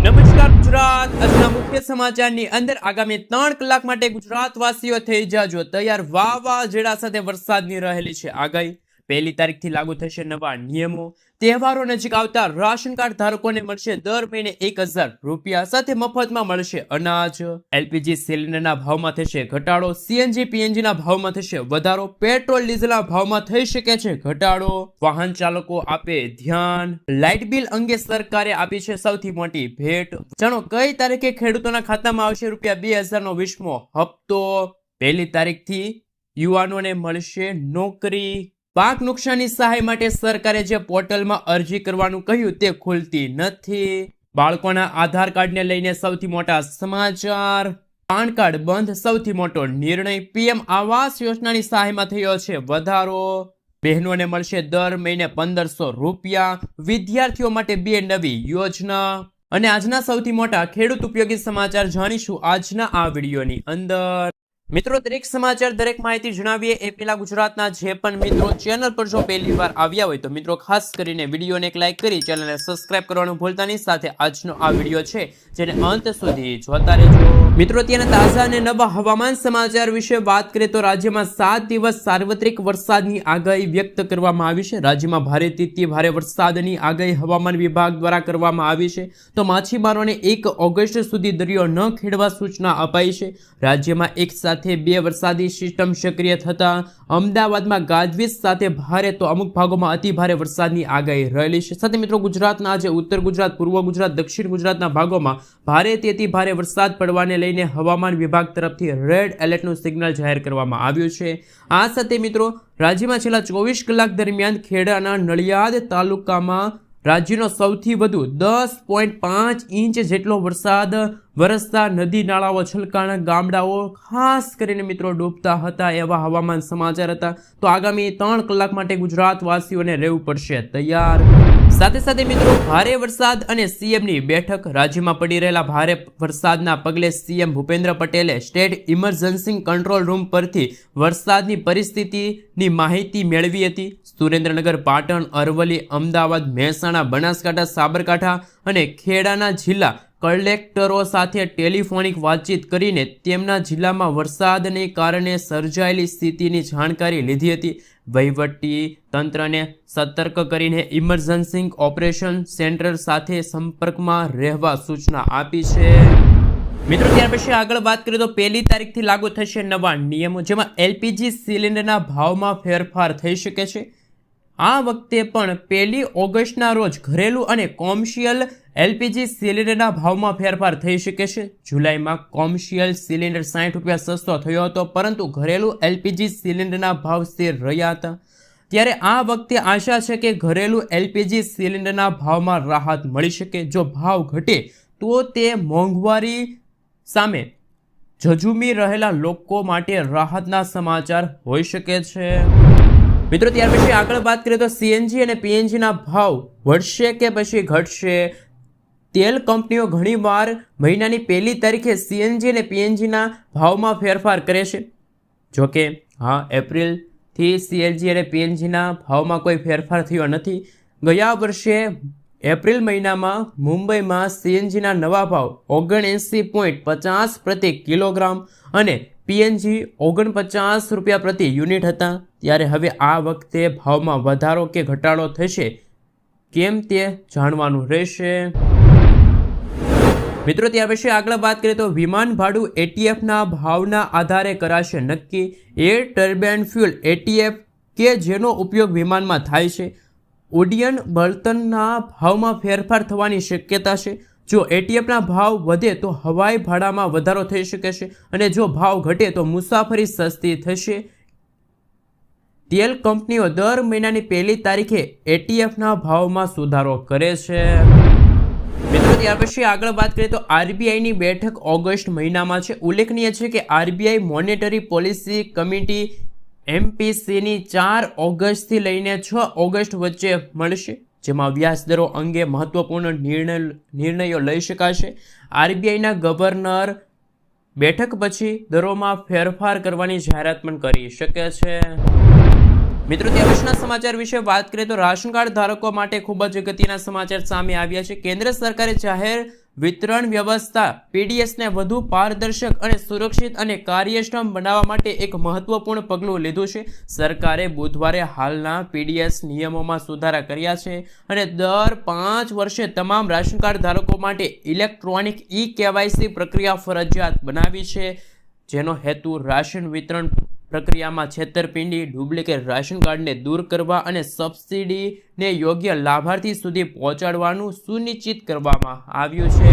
નમસ્કાર ગુજરાત, આજના મુખ્ય સમાચારની અંદર આગામી 3 કલાક માટે ગુજરાતવાસીઓ થઈ જાજો તૈયાર. વાવાઝોડા સાથે વરસાદની રહેલી છે આગાહી. 1 તારીખથી લાગુ થશે નવા નિયમો. તહેવારો નજીક આવતા રાશન કાર્ડ ધારકોને મળશે દર મહિને 1000 રૂપિયા સાથે મફતમાં મળશે અનાજ. એલપીજી સિલિન્ડરના ભાવમાં થશે ઘટાડો. સીએનજી પીએનજી ના ભાવમાં થશે વધારો. પેટ્રોલ ડીઝલના ભાવમાં થઈ શકે છે ઘટાડો. વાહન ચાલકો આપે ધ્યાન. લાઇટ બિલ અંગે સરકારે આપી છે સૌથી મોટી ભેટ. જાણો કઈ તારીખે ખેડૂતોના ખાતામાં આવશે ₹2000 નો 20મો હપ્તો. 1 તારીખથી યુવાનોને મળશે નોકરી. પાક નુકસાની સહાય માટે સરકારે જે પોર્ટલમાં અરજી કરવાનું કહ્યું તે ખુલતી નથી. બાળકોના આધાર કાર્ડને લઈને સૌથી મોટા સમાચાર. પાન કાર્ડ બંધ, સૌથી મોટો નિર્ણય. પીએમ આવાસ યોજનાની સહાયમાં થયો છે વધારો. બહેનોને મળશે દર મહિને 1500 રૂપિયા. વિદ્યાર્થીઓ માટે 2 નવી યોજના. અને આજના સૌથી મોટા ખેડૂત ઉપયોગી સમાચાર જાણીશું આજના આ વિડીયોની અંદર. મિત્રો, દરેક સમાચાર, દરેક માહિતી જણાવીએ એ પહેલા ગુજરાતના જે પણ મિત્રો ચેનલ પર જો પહેલી વાર આવ્યા હોય તો મિત્રો ખાસ કરીને વિડીયોને એક લાઈક કરી ચેનલને સબસ્ક્રાઇબ કરવાનું ભૂલતા નહીં. સાથે આજનો આ વિડીયો છે જેને અંત સુધી જોતા રહેજો. મિત્રો, ત્યાંના તાજા અને નવા હવામાન સમાચાર વિશે વાત કરીએ તો રાજ્યમાં 7 દિવસ સાર્વત્રિક વરસાદની આગાહી વ્યક્ત કરવામાં આવી છે. રાજ્યમાં ભારેથી ભારે વરસાદની આગાહી હવામાન વિભાગ દ્વારા કરવામાં આવી છે. તો માછીમારોને 1 ઓગસ્ટ સુધી દરિયો ન ખેડવા સૂચના અપાઈ છે. રાજ્યમાં એક સાથે 2 વરસાદી સિસ્ટમ સક્રિય થતા અમદાવાદમાં ગાજવીજ સાથે ભારે તો અમુક ભાગોમાં અતિ ભારે વરસાદની આગાહી રહેલી છે. સાથે મિત્રો, ગુજરાતના આજે ઉત્તર ગુજરાત, પૂર્વ ગુજરાત, દક્ષિણ ગુજરાતના ભાગોમાં ભારેથી અતિ ભારે વરસાદ પડવાને લઈને હવામાન વિભાગ તરફથી રેડ એલર્ટનું સિગ્નલ જાહેર કરવામાં આવ્યું છે. આ સાથે મિત્રો, રાજ્યમાં છેલ્લા 24 કલાક દરમિયાન ખેડાના નડિયાદ તાલુકામાં રાજ્યનો સૌથી વધુ 10.5 ઇંચ જેટલો વરસાદ વરસતા નદી નાળાઓ છલકાણા, ગામડાઓ ખાસ કરીને મિત્રો ડૂબતા હતા. એવા હવામાન સમાચાર હતા. તો આગામી 3 કલાક માટે ગુજરાતવાસીઓને રહેવું પડશે તૈયાર. સાથે સાથે મિત્રો, ભારે વરસાદ અને સીએમની બેઠક. રાજ્યમાં પડી રહેલા ભારે વરસાદના પગલે સીએમ ભૂપેન્દ્ર પટેલે સ્ટેટ ઇમરજન્સી કંટ્રોલ રૂમ પરથી વરસાદની પરિસ્થિતિની માહિતી મેળવી હતી. સુરેન્દ્રનગર, પાટણ, અરવલ્લી, અમદાવાદ, મહેસાણા, બનાસકાંઠા, સાબરકાંઠા અને ખેડાના જિલ્લા કલેક્ટરો સાથે ટેલિફોનિક વાતચીત કરીને તેમના જિલ્લામાં વરસાદને કારણે સર્જાયેલી સ્થિતિની જાણકારી લીધી હતી. વહીવટી તંત્રને સતર્ક કરીને ઇમરજન્સી ઓપરેશન સેન્ટર સાથે સંપર્કમાં રહેવા સૂચના આપી છે. મિત્રો, ત્યાર પછી આગળ વાત કરીએ તો 1 તારીખથી લાગુ થશે નવા નિયમો, જેમાં એલપીજી સિલિન્ડરના ભાવમાં ફેરફાર થઈ શકે છે. આ વખતે પણ 1 ઓગસ્ટના રોજ ઘરેલું અને કોમર્શિયલ એલપીજી સિલિન્ડરના ભાવમાં ફેરફાર થઈ શકે છે. જુલાઈમાં કોમર્શિયલ સિલિન્ડર 60 રૂપિયા સસ્તો થયો હતો, પરંતુ ઘરેલું એલપીજી સિલિન્ડરના ભાવ સ્થિર રહ્યા હતા. ત્યારે આ વખતે આશા છે કે ઘરેલું એલપીજી સિલિન્ડરના ભાવમાં રાહત મળી શકે. જો ભાવ ઘટે તો તે મોંઘવારી સામે ઝઝૂમી રહેલા લોકો માટે રાહતના સમાચાર હોઈ શકે છે. મિત્રો, ત્યાર પછી આગળ વાત કરીએ તો સીએનજી અને પીએનજીના ભાવ વધશે કે પછી ઘટશે. તેલ કંપનીઓ ઘણીવાર મહિનાની 1 તારીખે સીએનજી અને પીએનજીના ભાવમાં ફેરફાર કરે છે. જોકે એપ્રિલથી સીએનજી અને પીએનજીના ભાવમાં કોઈ ફેરફાર થયો નથી. ગયા વર્ષે એપ્રિલ મહિનામાં મુંબઈમાં સીએનજીના નવા ભાવ 79.50 પ્રતિ કિલોગ્રામ અને પીએનજી 49 રૂપિયા પ્રતિ યુનિટ હતા. ત્યારે હવે આ વખતે ભાવમાં વધારો કે ઘટાડો થશે કેમ તે જાણવાનું રહેશે. મિત્રો, ત્યાર પછી આગળ વાત કરીએ તો વિમાન ભાડું એટીએફના ભાવના આધારે કરાશે નક્કી. એર ટર્બાઇન ફ્યુલ એટીએફ કે જેનો ઉપયોગ વિમાનમાં થાય છે, ઉડ્ડયન બળતણના ભાવમાં ફેરફાર થવાની શક્યતા છે. જો એટીએફના ભાવ વધે તો હવાઈ ભાડામાં વધારો થઈ શકે છે અને જો ભાવ ઘટે તો મુસાફરી સસ્તી થશે. તેલ કંપનીઓ દર મહિનાની 1 તારીખે એટીએફના ભાવમાં સુધારો કરે છે. મિત્રો, ત્યાર પછી આગળ વાત કરીએ તો આરબીઆઈની બેઠક ઓગસ્ટ મહિનામાં છે. ઉલ્લેખનીય છે કે આરબીઆઈ મોનેટરી પોલિસી કમિટી એમપીસીની 4 ઓગસ્ટથી લઈને 6 ઓગસ્ટ વચ્ચે મળશે, જેમાં વ્યાજદરો અંગે મહત્વપૂર્ણ નિર્ણયો લઈ શકાશે. આરબીઆઈના ગવર્નર બેઠક પછી દરોમાં ફેરફાર કરવાની જાહેરાત પણ કરી શકે છે. મિત્રો, ત્યાં પછીના સમાચાર વિશે વાત કરીએ તો રાશન કાર્ડ ધારકો માટે ખૂબ જ અગત્યના સમાચાર સામે આવ્યા છે. કેન્દ્ર સરકારે જાહેર વિતરણ વ્યવસ્થા PDS ને વધુ પારદર્શક અને સુરક્ષિત અને કાર્યક્ષમ બનાવવા માટે એક મહત્વપૂર્ણ પગલું લીધું છે. સરકારે બુધવારે હાલના PDS નિયમોમાં સુધારા કર્યા છે અને દર 5 વર્ષે તમામ રાશન કાર્ડ ધારકો માટે ઇલેક્ટ્રોનિક KYC પ્રક્રિયા ફરજિયાત બનાવી છે, જેનો હેતુ રાશન વિતરણ પ્રક્રિયામાં છેતરપિંડી, ડુપ્લિકેટ રાશન કાર્ડને દૂર કરવા અને સબસિડીને યોગ્ય લાભાર્થી સુધી પહોંચાડવાનું સુનિશ્ચિત કરવામાં આવ્યું છે.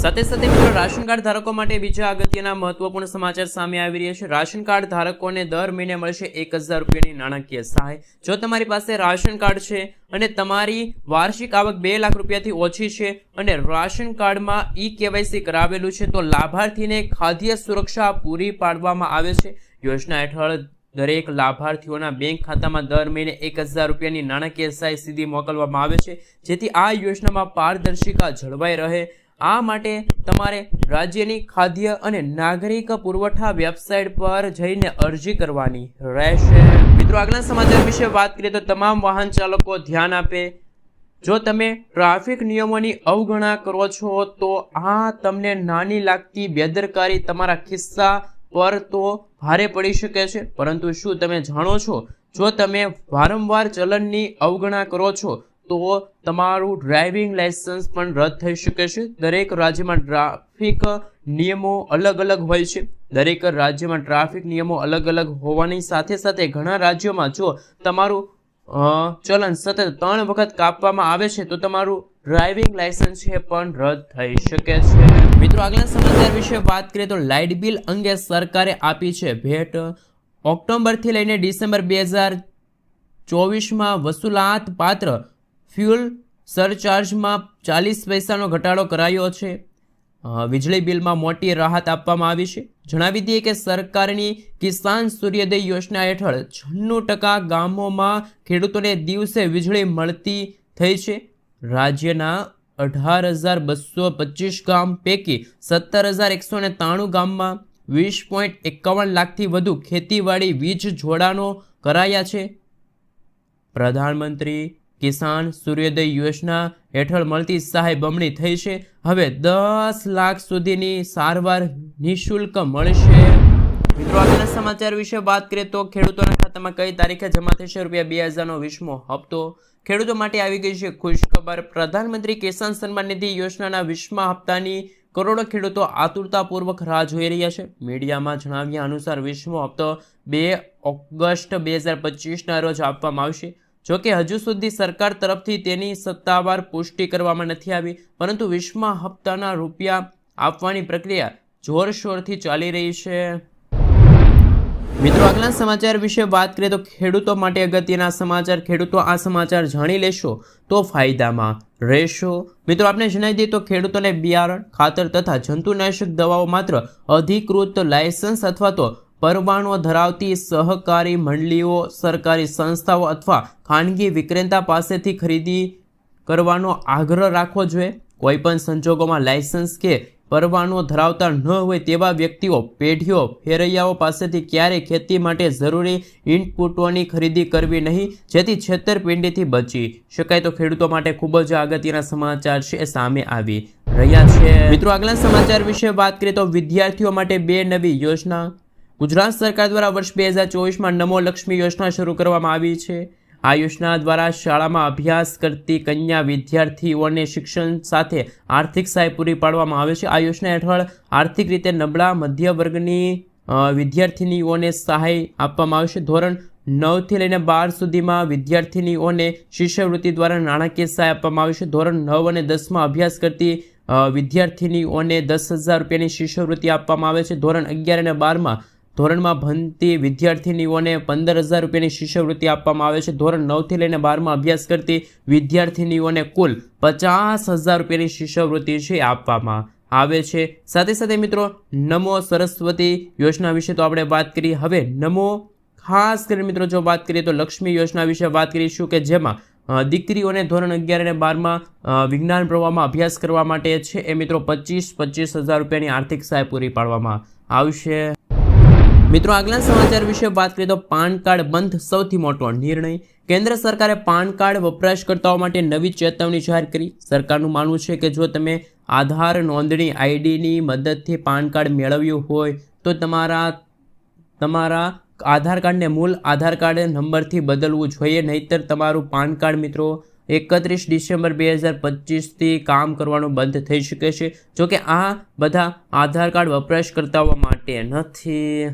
સાથે સાથે મિત્રો રાશન કાર્ડ ધારકો માટે બીજા અગત્યના મહત્વપૂર્ણ સમાચાર સામે આવી રહ્યા છે. રાશન કાર્ડ ધારકોને દર મહિને મળશે 1000 રૂપિયાની નાણાકીય સહાય. જો તમારી પાસે રાશન કાર્ડ છે અને તમારી વાર્ષિક આવક 2 લાખ રૂપિયાથી ઓછી છે અને રાશન કાર્ડમાં KYC કરાવેલું છે, તો લાભાર્થીને ખાદ્ય સુરક્ષા પૂરી પાડવામાં આવે છે. યોજના હેઠળ દરેક લાભાર્થીઓના બેંક ખાતામાં દર મહિને 1000 રૂપિયાની નાણાકીય સહાય સીધી મોકલવામાં આવે છે, જેથી આ યોજનામાં પારદર્શિતા જળવાઈ રહે. આ માટે તમારે રાજ્યની ખાદ્ય અને નાગરિક પુરવઠા વેબસાઇટ પર જઈને અરજી કરવાની રહેશે. મિત્રો આગળના સમાચાર વિશે વાત કરીએ તો તમામ વાહન ચાલકો ધ્યાન આપે. જો તમે ટ્રાફિક નિયમોની અવગણના કરો છો તો આ તમને નાની લાગતી બેદરકારી તમારા ખિસ્સા પર તો ભારે પડી શકે છે, પરંતુ શું તમે જાણો છો, જો તમે વારંવાર ચલનની અવગણના કરો છો તો તમારું ડ્રાઇવિંગ લાયસન્સ પણ રદ થઈ શકે છે. દરેક રાજ્યમાં ટ્રાફિક નિયમો અલગ અલગ હોય છે. દરેક રાજ્યમાં ટ્રાફિક નિયમો અલગ અલગ હોવાની સાથે સાથે ઘણા રાજ્યોમાં જો તમારું ચલન સતત 3 વખત કાપવામાં આવે છે તો તમારું ડ્રાઇવિંગ લાયસન્સ છે પણ રદ થઈ શકે છે. મિત્રો આગળના સમાચાર વિશે વાત કરીએ તો લાઇટ બિલ અંગે સરકારે આપી છે ભેટ. ઓક્ટોબરથી લઈને ડિસેમ્બર 2024માં વસૂલાત પાત્ર ફ્યુલ સરચાર્જમાં 40 પૈસાનો ઘટાડો કરાયો છે. વીજળી બિલમાં મોટી રાહત આપવામાં આવી છે. જણાવી દઈએ કે સરકારની કિસાન સૂર્યોદય યોજના હેઠળ 96% ગામોમાં ખેડૂતોને દિવસે વીજળી મળતી થઈ છે. રાજ્યના 18,225 ગામ પૈકી 17,193 ગામમાં 20.51 લાખથી વધુ ખેતીવાડી વીજ જોડાણો કરાયા છે. પ્રધાનમંત્રી કિસાન સૂર્યોદય યોજના હેઠળ મળતી સહાય બમણી થઈ છે. હવે 10 લાખ સુધીની સારવાર નિઃશુલ્ક મળશે. મિત્રો આગળના સમાચાર વિશે વાત કરીએ તો ખેડૂતોના ખાતામાં કઈ તારીખે જમા થશે ₹2000નો 20મો હપ્તો. ખેડૂતો માટે આવી ગઈ છે ખુશખબર. પ્રધાનમંત્રી કિસાન સન્માન નિધિ યોજનાના 20મા હપ્તાની કરોડો ખેડૂતો આતુરતાપૂર્વક રાહ જોઈ રહ્યા છે. મીડિયામાં જણાવ્યા અનુસાર 20મો હપ્તો 2 ઓગસ્ટ 2025ના રોજ આપવામાં આવશે. જોકે હજુ સુધી સરકાર તરફથી તેની સત્તાવાર પુષ્ટિ કરવામાં નથી આવી, પરંતુ 20મા હપ્તાના રૂપિયા આપવાની પ્રક્રિયા જોરશોરથી ચાલી રહી છે. મિત્રો આગળના સમાચાર વિશે વાત કરીએ તો ખેડૂતો માટે અગત્યના સમાચાર. ખેડૂતો આ સમાચાર જાણી લેશો તો ફાયદામાં રહેશો. મિત્રો આપણે જણાવી દઈએ તો ખેડૂતોને બિયારણ, ખાતર તથા જંતુનાશક દવાઓ માત્ર અધિકૃત લાયસન્સ અથવા તો પરવાનો ધરાવતી સહકારી મંડળીઓ, સરકારી સંસ્થાઓ અથવા ખાનગી વિક્રેતા પાસેથી ખરીદી કરવાનો આગ્રહ રાખવો જોઈએ. કોઈપણ સંજોગોમાં લાયસન્સ કે પરવાનો ધરાવતા ન હોય તેવા વ્યક્તિઓ, પેઢીઓ, ફેરૈયાઓ પાસેથી ક્યારેય ખેતી માટે જરૂરી ઇનપુટોની ખરીદી કરવી નહીં, જેથી છેતરપિંડીથી બચી શકાય. તો ખેડૂતો માટે ખૂબ જ અગત્યના સમાચાર છે સામે આવી રહ્યા છે. મિત્રો આગળના સમાચાર વિશે વાત કરીએ તો વિદ્યાર્થીઓ માટે 2 નવી યોજના. ગુજરાત સરકાર દ્વારા વર્ષ 2024માં નમો લક્ષ્મી યોજના શરૂ કરવામાં આવી છે. આ યોજના દ્વારા શાળામાં અભ્યાસ કરતી કન્યા વિદ્યાર્થીઓને શિક્ષણ સાથે આર્થિક સહાય પૂરી પાડવામાં આવે છે. આ યોજના હેઠળ આર્થિક રીતે નબળા મધ્ય વર્ગની વિદ્યાર્થિનીઓને સહાય આપવામાં આવશે. ધોરણ 9થી લઈને 12 સુધીમાં વિદ્યાર્થિનીઓને શિષ્યવૃત્તિ દ્વારા નાણાકીય સહાય આપવામાં આવે છે. ધોરણ 9 અને 10માં અભ્યાસ કરતી વિદ્યાર્થિનીઓને 10,000 રૂપિયાની શિષ્યવૃત્તિ આપવામાં આવે છે. ધોરણ 11 અને 12માં ધોરણમાં ભણતી વિદ્યાર્થિનીઓને 15,000 રૂપિયાની શિષ્યવૃત્તિ આપવામાં આવે છે. ધોરણ 9થી લઈને 12માં અભ્યાસ કરતી વિદ્યાર્થિનીઓને કુલ 50,000 રૂપિયાની શિષ્યવૃત્તિ છે આપવામાં આવે છે. સાથે સાથે મિત્રો નમો સરસ્વતી યોજના વિશે તો આપણે વાત કરી. હવે નમો ખાસ કરીને મિત્રો જો વાત કરીએ તો લક્ષ્મી યોજના વિશે વાત કરીશું કે જેમાં દીકરીઓને ધોરણ 11 અને 12માં વિજ્ઞાન પ્રવાહમાં અભ્યાસ કરવા માટે છે એ મિત્રો 25,000 રૂપિયાની આર્થિક સહાય પૂરી પાડવામાં આવશે. મિત્રો આગલા સમાચાર વિશે વાત કરીએ તો પાન કાર્ડ બંધ સૌથી મોટો નિર્ણય. કેન્દ્ર સરકારે પાન કાર્ડ વપરાશકર્તાઓ માટે નવી ચેતવણી જાહેર કરી. સરકારનું માનવું છે કે જો તમે આધાર નોંધણી આઈડીની મદદથી પાન કાર્ડ મેળવ્યું હોય તો તમારા આધાર કાર્ડને મૂળ આધાર કાર્ડ નંબરથી બદલવું જોઈએ, નહીંતર તમારું પાન કાર્ડ મિત્રો 31 ડિસેમ્બર 2025થી કામ કરવાનું બંધ થઈ શકે છે. જોકે આ બધા આધાર કાર્ડ વપરાશકર્તાઓ માટે નથી.